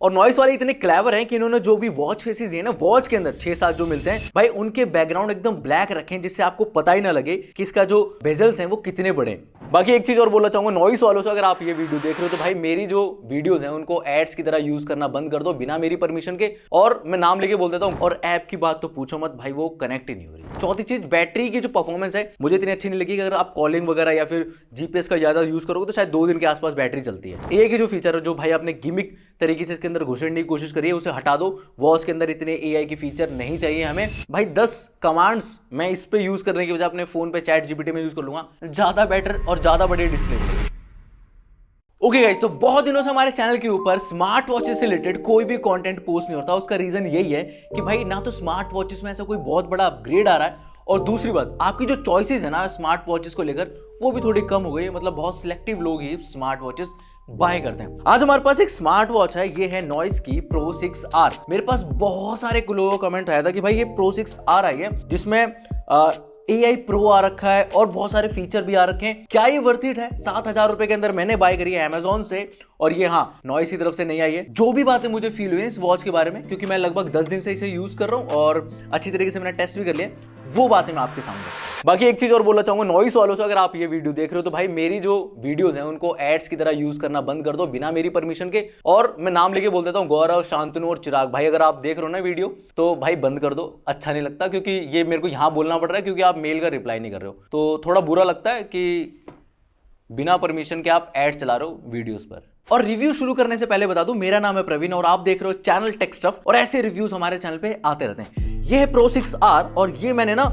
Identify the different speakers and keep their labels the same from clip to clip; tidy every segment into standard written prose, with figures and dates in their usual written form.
Speaker 1: और नॉइस वाले इतने क्लेवर हैं कि इन्होंने जो भी वॉच फेसेस दिए ना, वॉच के अंदर 6-7 जो मिलते हैं भाई, उनके बैकग्राउंड एकदम ब्लैक रखें जिससे आपको पता ही ना लगे कि इसका जो बेजल्स हैं वो कितने बड़े हैं। बाकी एक चीज और बोलना चाहूंगा नॉइस वालों से, अगर आप ये वीडियो देख रहे हो तो भाई मेरी जो वीडियोस हैं उनको एड्स की तरह यूज करना बंद कर दो बिना मेरी परमिशन के। और मैं नाम लेके बोल देता हूँ, और ऐप की बात तो पूछो मत भाई, वो कनेक्ट ही नहीं हो रही। चौथी चीज, बैटरी की जो परफॉर्मेंस है मुझे इतनी अच्छी नहीं लगी कि अगर आप कॉलिंग वगैरह या फिर जीपीएस का ज्यादा यूज करोगे तो शायद 2 दिन के आसपास बैटरी चलती है। एआई की जो फीचर है, जो भाई आपने गिमिक तरीके से इसके अंदर घुसड़ने की कोशिश करिए, उसे हटा दो। वॉच के अंदर इतने एआई की फीचर नहीं चाहिए हमें भाई। 10 कमांड्स मैं इस पे यूज करने की वजह अपने फोन पे चैट जीपीटी में यूज कर लूंगा, ज्यादा बेटर और ज्यादा बड़ी डिस्प्ले मिलेगी। ओके गाइस, तो बहुत दिनों से हमारे चैनल के ऊपर स्मार्ट वॉचेस से रिलेटेड कोई भी कंटेंट पोस्ट नहीं होता। उसका रीजन यही है कि भाई ना तो स्मार्ट वॉचेस में ऐसा कोई बहुत बड़ा अपग्रेड आ रहा है, और दूसरी बात आपकी जो चॉइसेस है ना स्मार्ट वॉचेस को लेकर, वो भी थोड़ी कम हो गई है। मतलब बहुत सिलेक्टिव लोग ही स्मार्ट वॉचेस बाय करते हैं। आज हमारे पास एक स्मार्ट वॉच है, ये है नॉइस की Pro 6R। मेरे पास बहुत सारे लोगों का कमेंट आया था कि भाई ये Pro 6R आई है जिसमें AI Pro आ रखा है और बहुत सारे फीचर भी आ रखे हैं, क्या ये वर्थ इट है? 7,000 रुपए के अंदर मैंने बाय करी है Amazon से, और ये हाँ नॉइस की तरफ से नहीं आई है। जो भी बातें मुझे फील हुई है इस वॉच के बारे में, क्योंकि मैं लगभग 10 दिन से इसे यूज कर रहा हूँ और अच्छी तरीके से मैंने टेस्ट भी कर लिया, वो बातें मैं आपके सामने। बाकी एक चीज और बोलना चाहूंगा नॉइस वालों से, अगर आप ये वीडियो देख रहे हो तो भाई मेरी जो वीडियोस हैं उनको एड्स की तरह यूज करना बंद कर दो बिना मेरी परमिशन के। और मैं नाम लेके बोल देता हूँ, गौरव, शांतनु और चिराग भाई, अगर आप देख रहे हो ना वीडियो तो भाई बंद कर दो। अच्छा नहीं लगता, क्योंकि ये मेरे को यहाँ बोलना पड़ रहा है क्योंकि आप मेल का रिप्लाई नहीं कर रहे हो, तो थोड़ा बुरा लगता है कि बिना परमिशन के आप एड चला रहे हो वीडियोस पर। और रिव्यू शुरू करने से पहले बता दूं, मेरा नाम है प्रवीण और आप देख रहे हो चैनल टेक स्टफ, और ऐसे रिव्यूज हमारे चैनल पे आते रहते हैं। ये है Pro 6R और ये मैंने ना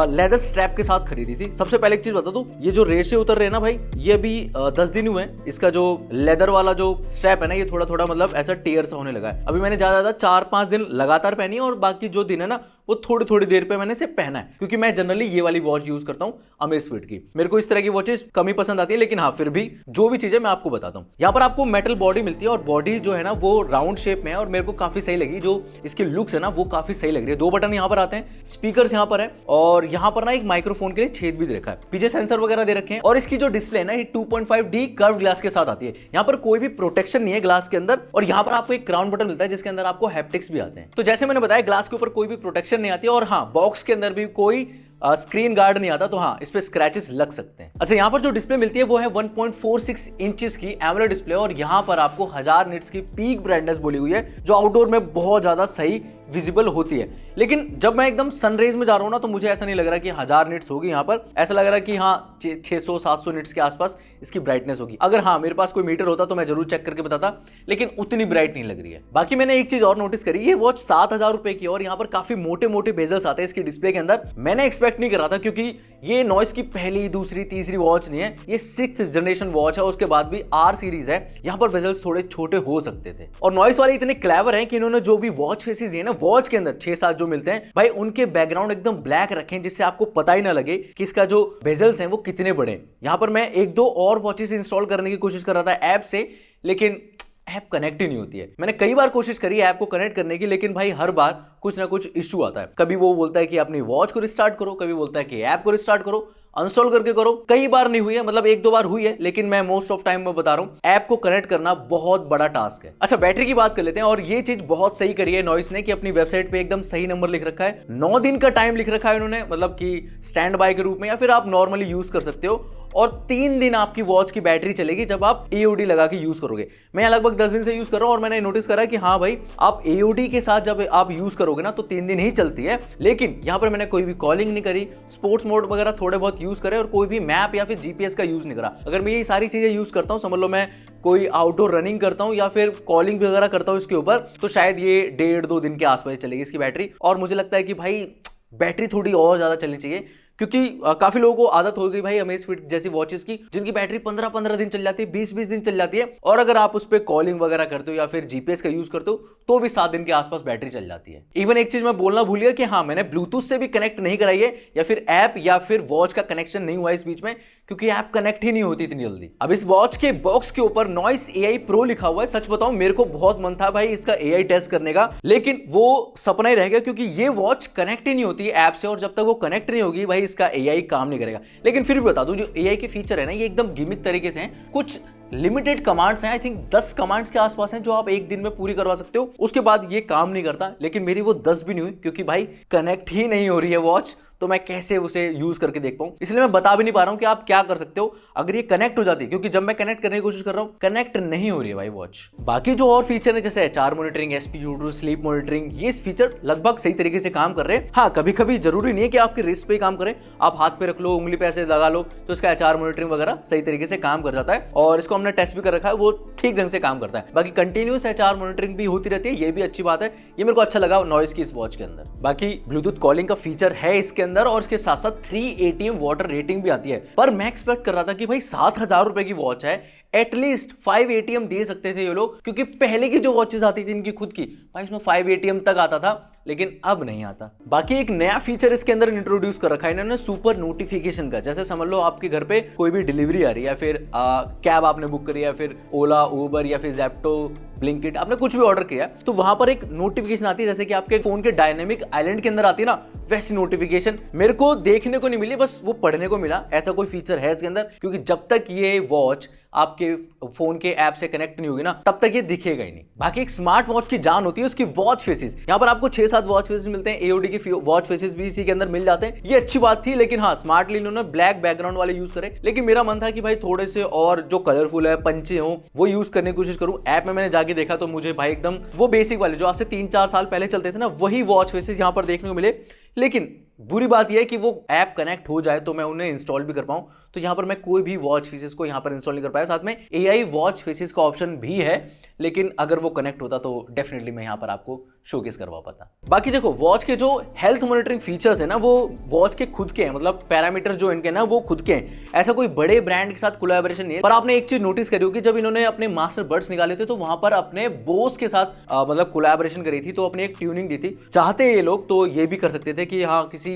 Speaker 1: लेदर स्ट्रैप के साथ खरीदी थी। सबसे पहले एक चीज बता दूं, ये जो रेशे उतर रहे हैं ना भाई, ये अभी 10 दिन हुए हैं। इसका जो लेदर वाला जो स्ट्रैप है ना, ये थोड़ा थोड़ा मतलब ऐसा टेयर सा होने लगा है। अभी मैंने ज्यादा 4-5 दिन लगातार पहनी है, और बाकी जो दिन है ना वो थोड़ी थोड़ी देर पे मैंने इसे पहना है, क्योंकि मैं जनरली ये वाली वॉच यूज करता हूँ अमेज़फिट की। मेरे को इस तरह की वॉचेस कम ही पसंद आती है, लेकिन हाँ फिर भी जो भी चीज है मैं आपको बताता हूँ। यहाँ पर आपको मेटल बॉडी मिलती है, और बॉडी जो है ना वो राउंड शेप में है, और मेरे को काफी सही लगी। जो इसकी लुक्स है ना वो काफी सही लग रही है। 2 बटन यहाँ पर आते हैं, स्पीकर्स यहाँ पर है, और यहाँ पर ना एक माइक्रोफोन के लिए छेद भी दे रखा है, पीछे सेंसर वगैरह दे रखे हैं। और इसकी जो डिस्प्ले है ना ये 2.5D कर्व ग्लास के साथ आती है। यहाँ पर कोई भी प्रोटेक्शन नहीं है ग्लास के अंदर, और यहाँ पर आपको एक क्राउन बटन मिलता है जिसके अंदर आपको हैप्टिक्स भी आते हैं। तो जैसे मैंने बताया, ग्लास के ऊपर कोई भी प्रोटेक्शन नहीं आती है, और हाँ बॉक्स के अंदर भी कोई स्क्रीन गार्ड नहीं आता, तो हाँ इस पे स्क्रैचेस लग सकते हैं। अच्छा, यहाँ पर जो डिस्प्ले मिलती है वो है 1.46 इंचेस की एमोलेड डिस्प्ले, और यहाँ पर आपको 1000 निट्स की पीक ब्राइटनेस बोली हुई है, जो आउटडोर में बहुत ज्यादा सही विजिबल होती है। लेकिन जब मैं एकदम सनरेज में जा रहा हूं ना, तो मुझे ऐसा नहीं लग रहा कि 1000 निट्स होगी। यहाँ पर ऐसा लग रहा है कि हाँ 600-700 निट्स के आसपास इसकी ब्राइटनेस होगी। अगर हाँ मेरे पास कोई मीटर होता तो मैं जरूर चेक करके बताता, लेकिन उतनी ब्राइट नहीं लग रही है। बाकी मैंने एक चीज और नोटिस करी, ये वॉच 7,000 रुपए की, और यहाँ पर काफी मोटे मोटे बेजल्स आते हैं इसकी डिस्प्ले के अंदर। मैंने एक्सपेक्ट नहीं कर रहा था, क्योंकि ये नॉइस की पहली, दूसरी, तीसरी वॉच नहीं है, ये 6th जनरेशन वॉच है, उसके बाद भी R सीरीज है। यहाँ पर बेजल्स थोड़े छोटे हो सकते थे। और नॉइस वाले इतने क्लेवर हैं कि इन्होंने जो भी वॉच फेसेस दिए ना, वॉच के अंदर 6-7 जो मिलते हैं भाई, उनके बैकग्राउंड एकदम ब्लैक रखें जिससे आपको पता ही ना लगे कि इसका जो बेजल्स हैं वो कितने बड़े हैं। यहाँ पर मैं 1-2 और वॉचेस इंस्टॉल करने की कोशिश कर रहा था ऐप से, लेकिन ऐप कनेक्ट ही नहीं होती है। मैंने कई बार कोशिश करी ऐप को कनेक्ट करने की, लेकिन भाई हर बार कुछ ना कुछ इश्यू आता है। कभी वो बोलता है कि अपनी वॉच को रिस्टार्ट करो, कभी बोलता है कि ऐप को रिस्टार्ट करो, अनस्टॉल करके करो। कई बार नहीं हुई है, मतलब 1-2 बार हुई है, लेकिन मैं मोस्ट ऑफ टाइम में बता रहा हूं, ऐप को कनेक्ट करना बहुत बड़ा टास्क है। अच्छा, बैटरी की बात कर लेते हैं, और ये चीज बहुत सही करी है नॉइस ने कि अपनी वेबसाइट पे एकदम सही नंबर लिख रखा है। 9 दिन का टाइम लिख रखा है इन्होंने, मतलब कि स्टैंड बाय के रूप में, या फिर आप नॉर्मली यूज कर सकते हो, और 3 दिन आपकी वॉच की बैटरी चलेगी जब आप AOD लगा के यूज करोगे। मैं लगभग 10 दिन से यूज कर रहा हूं, और मैंने नोटिस करा कि हाँ भाई आप AOD के साथ जब आप यूज करोगे ना तो 3 दिन ही चलती है। लेकिन यहाँ पर मैंने कोई भी कॉलिंग नहीं करी, स्पोर्ट्स मोड वगैरह थोड़े बहुत यूज करे, और कोई भी मैप या फिर GPS का यूज नहीं करा। अगर मैं ये सारी चीजें यूज करता हूँ, समझ लो मैं कोई आउटडोर रनिंग करता हूँ या फिर कॉलिंग वगैरह करता हूँ इसके ऊपर, तो शायद ये 1.5-2 दिन के आसपास चलेगी इसकी बैटरी। और मुझे लगता है कि भाई बैटरी थोड़ी और ज्यादा चलनी चाहिए, क्योंकि काफी लोगों को आदत हो गई भाई अमेज़फिट जैसी वॉचेस की, जिनकी बैटरी 15-15 दिन चल जाती है, 20-20 दिन चल जाती है, और अगर आप उस पर कॉलिंग वगैरह करते हो या फिर GPS का यूज करते हो तो भी 7 दिन के आसपास बैटरी चल जाती है। इवन एक चीज मैं बोलना भूल गया कि हाँ मैंने ब्लूटूथ से भी कनेक्ट नहीं कराई है, या फिर ऐप या फिर वॉच का कनेक्शन नहीं हुआ इस बीच में, क्योंकि ऐप कनेक्ट ही नहीं होती इतनी जल्दी। अब इस वॉच के बॉक्स के ऊपर नॉइस AI Pro लिखा हुआ है। सच बताऊं, मेरे को बहुत मन था भाई इसका AI टेस्ट करने का, लेकिन वो सपना ही रह गया, क्योंकि ये वॉच कनेक्ट ही नहीं होती है ऐप से, और जब तक वो कनेक्ट नहीं होगी भाई इसका AI काम नहीं करेगा। लेकिन फिर भी बता दूं, जो AI के फीचर है ना, ये एकदम गिमिक तरीके से हैं। कुछ लिमिटेड कमांड्स हैं, आई थिंक 10 कमांड्स के आसपास हैं जो आप एक दिन में पूरी करवा सकते हो। उसके बाद ये काम नहीं करता, लेकिन मेरी वो 10 भी नहीं हुई क्योंकि भाई कनेक्ट ही नहीं हो रही है वॉच, तो मैं कैसे उसे यूज करके देख पाऊं। इसलिए मैं बता भी नहीं पा रहा हूं कि आप क्या कर सकते हो अगर ये कनेक्ट हो जाती है, क्योंकि जब मैं कनेक्ट करने की कोशिश कर रहा हूं कनेक्ट नहीं हो रही है भाई वॉच। बाकी जो और फीचर है जैसे HR monitoring, SpO2, sleep monitoring, ये फीचर लगभग सही तरीके से काम कर रहे हैं। हाँ, कभी कभी जरूरी नहीं है कि आपके रिस्ट पे काम करें, आप हाथ पे रख लो, उंगली पे ऐसे लगा लो तो इसका एचआर मॉनिटरिंग वगैरह सही तरीके से काम कर जाता है। और इसको हमने टेस्ट भी कर रखा है, वो ठीक ढंग से काम करता है। बाकी कंटिन्यूस एचआर मॉनिटरिंग भी होती रहती है, ये भी अच्छी बात है। ये मेरे को अच्छा लगा नॉइस की इस वॉच के अंदर। बाकी ब्लूटूथ कॉलिंग का फीचर है इसके अंदर, और इसके साथ साथ 3 ATM वाटर रेटिंग भी आती है। पर मैं एक्सपेक्ट कर रहा था कि भाई 7,000 रुपए की वॉच है, एटलीस्ट 5 ATM दे सकते थे ये लोग, क्योंकि पहले की जो वॉचेस आती थी इनकी खुद की, भाई इसमें 5 ATM तक आता था, लेकिन अब नहीं आता। बाकी एक नया फीचर इसके अंदर इंट्रोड्यूस कर रखा है इन्होंने, सुपर नोटिफिकेशन का। जैसे समझ लो आपके घर पे कोई भी डिलीवरी आ रही है, या फिर कैब आपने बुक करी, या फिर ओला, उबर, या फिर ज़ेप्टो, ब्लिंकिट, आपने कुछ भी ऑर्डर किया, तो वहां पर एक नोटिफिकेशन आती है, जैसे कि आपके फोन के डायनेमिक आइलैंड के अंदर आती है ना, वैसी नोटिफिकेशन मेरे को देखने को नहीं मिली, बस वो पढ़ने को मिला। ऐसा कोई फीचर है इसके अंदर, क्योंकि जब तक ये वॉच आपके फोन के ऐप से कनेक्ट नहीं होगी ना, तब तक ये दिखेगा ही नहीं। बाकी एक स्मार्ट वॉच की जान होती है उसकी वॉच फेसेस। यहाँ पर आपको 6-7 वॉच फेसेस मिलते हैं, AOD की वॉच फेसेस भी इसी के अंदर मिल जाते हैं। ये अच्छी बात थी, लेकिन हाँ, स्मार्टली इन्होंने ब्लैक बैकग्राउंड वाले यूज करे। लेकिन मेरा मन था कि भाई थोड़े से और जो कलरफुल है, पंचे हो, वो यूज करने की कोशिश करूं। ऐप में मैंने जाके देखा तो मुझे भाई एकदम वो बेसिक वाले जो आज से 3-4 साल पहले चलते थे ना, वही वॉच फेसेस यहाँ पर देखने को मिले। लेकिन बुरी बात यह है कि वो ऐप कनेक्ट हो जाए तो मैं उन्हें इंस्टॉल भी कर पाऊं, तो यहां पर मैं कोई भी वॉच फेसेस को यहां पर इंस्टॉल नहीं कर पाया। साथ में AI वॉच फेसेस का ऑप्शन भी है, लेकिन अगर वो कनेक्ट होता तो डेफिनेटली मैं यहां पर आपको शोकेस करवा पाता। बाकी देखो, वॉच के जो हेल्थ मॉनिटरिंग फीचर्स है ना, वो वॉच के खुद के हैं, मतलब पैरामीटर जो इनके ना वो खुद के हैं। ऐसा कोई बड़े ब्रांड के साथ कोलैबोरेशन नहीं है। पर आपने एक चीज नोटिस करी होगी, जब इन्होंने अपने मास्टर बड्स निकाले थे तो वहां पर अपने बोस के साथ मतलब कोलैबोरेशन करी थी, तो अपनी एक ट्यूनिंग दी थी। चाहते ये लोग तो ये भी कर सकते थे कि हाँ, किसी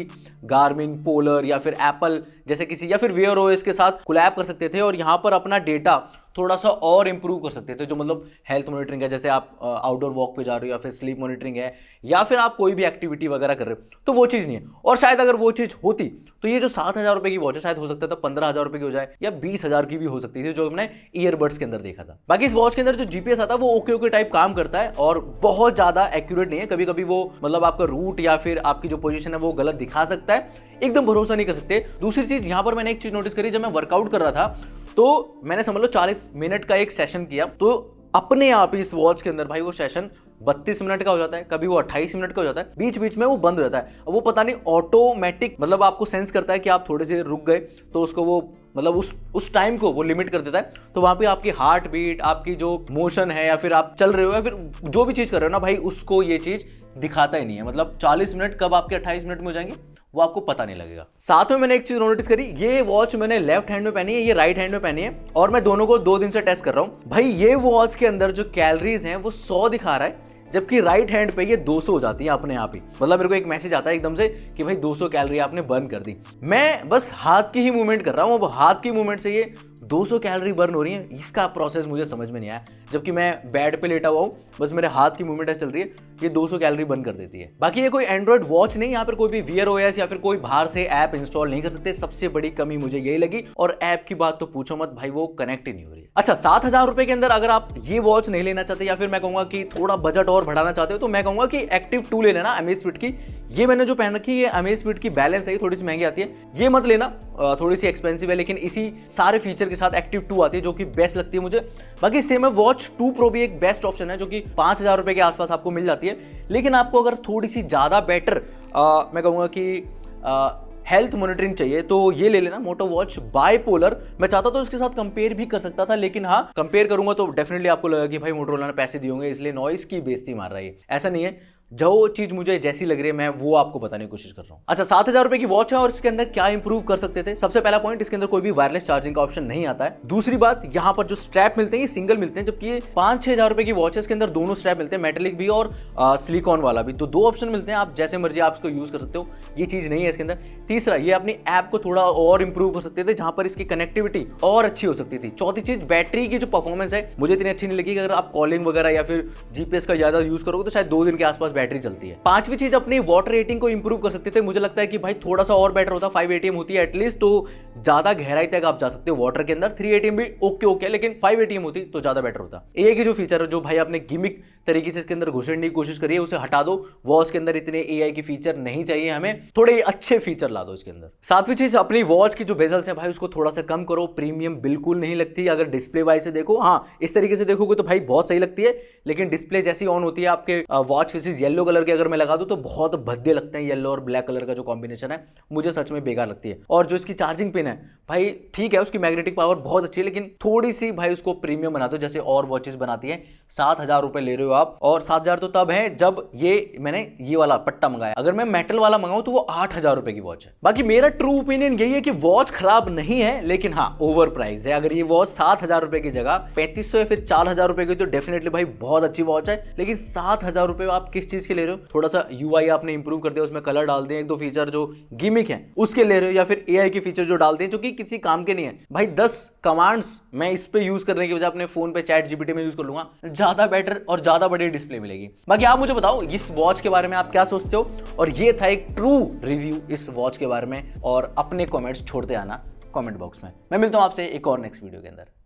Speaker 1: गार्मिन, पोलर या फिर एप्पल जैसे किसी, या फिर वेयर OS के साथ कोलैब कर सकते थे, और यहाँ पर अपना डेटा थोड़ा सा और इंप्रूव कर सकते थे। जो मतलब हेल्थ मॉनिटरिंग है, जैसे आप आउटडोर वॉक पे जा रहे हो, या फिर स्लीप मॉनिटरिंग है, या फिर आप कोई भी एक्टिविटी वगैरह कर रहे हो, तो वो चीज़ नहीं है। और शायद अगर वो चीज़ होती तो ये जो 7,000 रुपये की वॉच है, शायद हो सकता था 15,000 रुपये की हो जाए, या 20,000 की भी हो सकती थी, जो हमने ईयरबड्स के अंदर देखा था। बाकी इस वॉच के अंदर जो GPS आता है वो ओके टाइप काम करता है, और बहुत ज़्यादा एक्यूरेट नहीं है। कभी कभी वो मतलब आपका रूट या फिर आपकी जो पोजीशन है वो गलत दिखा सकता है, एकदम भरोसा नहीं कर सकते। दूसरी चीज़, यहाँ पर मैंने एक चीज़ नोटिस करी, जब मैं वर्कआउट कर रहा था तो मैंने समझ लो 40 मिनट का एक सेशन किया, तो अपने आप ही इस वॉच के अंदर भाई वो सेशन 32 मिनट का हो जाता है, कभी वो 28 मिनट का हो जाता है, बीच बीच में वो बंद हो जाता है। अब वो पता नहीं ऑटोमेटिक मतलब आपको सेंस करता है कि आप थोड़े से रुक गए, तो उसको वो मतलब उस टाइम को वो लिमिट कर देता है। तो वहाँ पे आपकी हार्ट बीट, आपकी जो मोशन है, या फिर आप चल रहे हो, या फिर जो भी चीज़ कर रहे हो ना भाई, उसको ये चीज़ दिखाता ही नहीं है। मतलब 40 मिनट कब आपके 28 मिनट में हो जाएंगे वो आपको पता नहीं लगेगा। साथ में मैंने एक चीज नोटिस करी, ये वॉच मैंने लेफ्ट हैंड में पहनी है, ये राइट हैंड में पहनी है, और मैं दोनों को 2 दिन से टेस्ट कर रहा हूं। भाई ये वॉच के अंदर जो कैलोरीज हैं वो 100 दिखा रहा है, जबकि राइट हैंड पे ये 200 हो जाती है अपने आप ही। मतलब मेरे को एक मैसेज आता है एकदम से कि भाई 200 कैलोरी आपने बर्न कर दी। मैं बस हाथ की ही मूवमेंट कर रहा हूँ, अब हाथ की मूवमेंट से ये 200 कैलोरी बर्न हो रही है, इसका प्रोसेस मुझे समझ में नहीं आया। जबकि मैं बेड पे लेटा हुआ हूँ, बस मेरे हाथ की मूवमेंट चल रही है, ये 200 कैलोरी बर्न कर देती है। बाकी ये कोई एंड्रॉइड वॉच नहीं, यहाँ पर कोई भी Wear OS या फिर कोई बाहर से ऐप इंस्टॉल नहीं कर सकते। सबसे बड़ी कमी मुझे यही लगी, और ऐप की बात तो पूछो मत भाई, वो कनेक्ट ही नहीं हो रही। अच्छा, 7,000 रुपए के अंदर अगर आप ये वॉच नहीं लेना चाहते, या फिर मैं कहूंगा कि थोड़ा बजट और बढ़ाना चाहते हो, तो मैं कहूंगा कि एक्टिव 2 ले लेना Amazfit की। ये मैंने जो पहन रखी है, ये Amazfit की बैलेंस है, थोड़ी सी महंगी आती है, ये मत लेना, थोड़ी सी एक्सपेंसिव है, लेकिन इसी सारे फीचर के साथ एक्टिव 2 आती है, जो कि बेस्ट लगती है मुझे। बाकी सेम है, वॉच 2 Pro भी एक बेस्ट ऑप्शन है, जो कि 5,000 रुपए के आसपास आपको मिल जाती है। लेकिन आपको अगर थोड़ी सी ज्यादा बेटर मैं कहूंगा कि हेल्थ मॉनिटरिंग चाहिए, तो ये ले लेना मोटो वॉच बाइपोलर। मैं चाहता तो इसके साथ कंपेयर भी कर सकता था, लेकिन हाँ, कंपेयर करूंगा तो डेफिनेटली आपको लगेगा कि भाई मोटोरोला ने पैसे दिए होंगे, इसलिए नॉइस की बेइज्जती मार रहा है। ऐसा नहीं है, जो चीज मुझे जैसी लग रही है मैं वो आपको बताने की कोशिश कर रहा हूँ। अच्छा, 7,000 रुपए की वॉच है, और इसके अंदर क्या इंप्रूव कर सकते थे? सबसे पहला पॉइंट, इसके अंदर कोई भी वायरलेस चार्जिंग का ऑप्शन नहीं आता है। दूसरी बात, यहाँ पर जो स्ट्रैप मिलते हैं ये सिंगल मिलते हैं, जबकि ये 5-6 हज़ार रुपए की वॉच है, इसके अंदर दोनों स्ट्रैप मिलते हैं, मेटेलिक भी और सिलिकॉन वाला भी। तो 2 ऑप्शन मिलते हैं, आप जैसे मर्जी आप इसको यूज कर सकते हो, ये चीज नहीं है इसके अंदर। तीसरा, ये अपनी ऐप को थोड़ा और इंप्रूव कर सकते थे, जहां पर इसकी कनेक्टिविटी और अच्छी हो सकती थी। चौथी चीज, बैटरी की जो परफॉर्मेंस है मुझे इतनी अच्छी नहीं लगी कि अगर आप कॉलिंग वगैरह या फिर GPS का ज्यादा यूज करोगे तो शायद 2 दिन के आसपास बैटरी चलती है। पांचवी चीज, अपनी वाटर रेटिंग को इंप्रूव कर सकते थे। मुझे लगता है कि भाई थोड़ा सा और बेटर होता, 5 ATM होती है एटलीस्ट तो ज्यादा गहराई तक आप जा सकते हो वाटर के अंदर। 3 ATM भी ओके, लेकिन 5 ATM होती तो ज्यादा बेटर होता। ए की जो फीचर है, जो भाई आपने गिमिक तरीके से इसके अंदर घुसड़ने की कोशिश करी है, उसे हटा दो। वॉच के अंदर इतने AI के फीचर नहीं चाहिए हमें, थोड़े अच्छे फीचर ला दो इसके अंदर। सातवीं चीज, अपनी वॉच की जो बेजल्स है भाई उसको थोड़ा सा कम करो। प्रीमियम बिल्कुल नहीं लगती अगर डिस्प्ले वाइज से देखो। हाँ, इस तरीके से देखोगे तो भाई बहुत सही लगती है, लेकिन डिस्प्ले जैसी ऑन होती है आपके वॉच फेसेस येलो कलर के अगर मैं लगा दूं तो बहुत भद्दे लगते हैं। येलो और ब्लैक कलर का जो कॉम्बिनेशन है मुझे सच में बेकार लगती है। और जो इसकी चार्जिंग पिन है भाई ठीक है, उसकी मैग्नेटिक पावर बहुत अच्छी है, लेकिन थोड़ी सी भाई उसको प्रीमियम बना दो जैसे और वॉचेस बनाती है। 7,000 रुपए ले रहे हो आप, और 7,000 तो तब है जब मैंने ये वाला पट्टा मंगाया। अगर मैं मेटल वाला मंगाऊं तो वो 8,000 रुपए की वॉच है। बाकी मेरा ट्रू ओपिनियन यही है कि वॉच खराब नहीं है, लेकिन हाँ ओवर प्राइस है। अगर ये वॉच 7,000 रुपए की जगह 3,500 या फिर 4,000 रुपए की तो डेफिनेटली भाई बहुत अच्छी वॉच है, लेकिन 7,000 रुपए आप किस चीज के ले रहे हो? थोड़ा सा UI आपने इंप्रूव कर दिया, उसमें कलर डाल दिए, 1-2 फीचर जो गिमिक है उसके ले रहे हो, या फिर AI के फीचर जो डाल दिए जो कि किसी काम के नहीं है। भाई 10 कमांड्स मैं इस पे यूज करने की वजह अपने फोन पे चैट GPT में यूज कर लूंगा, ज्यादा बेटर और ज्यादा बड़ी डिस्प्ले मिलेगी। बाकी आप मुझे बताओ इस वॉच के बारे में आप क्या सोचते हो, और ये था एक ट्रू रिव्यू इस वॉच के बारे में, और अपने कमेंट्स छोड़ते आना कमेंट बॉक्स में। मैं मिलता हूं आपसे एक और नेक्स्ट वीडियो के अंदर।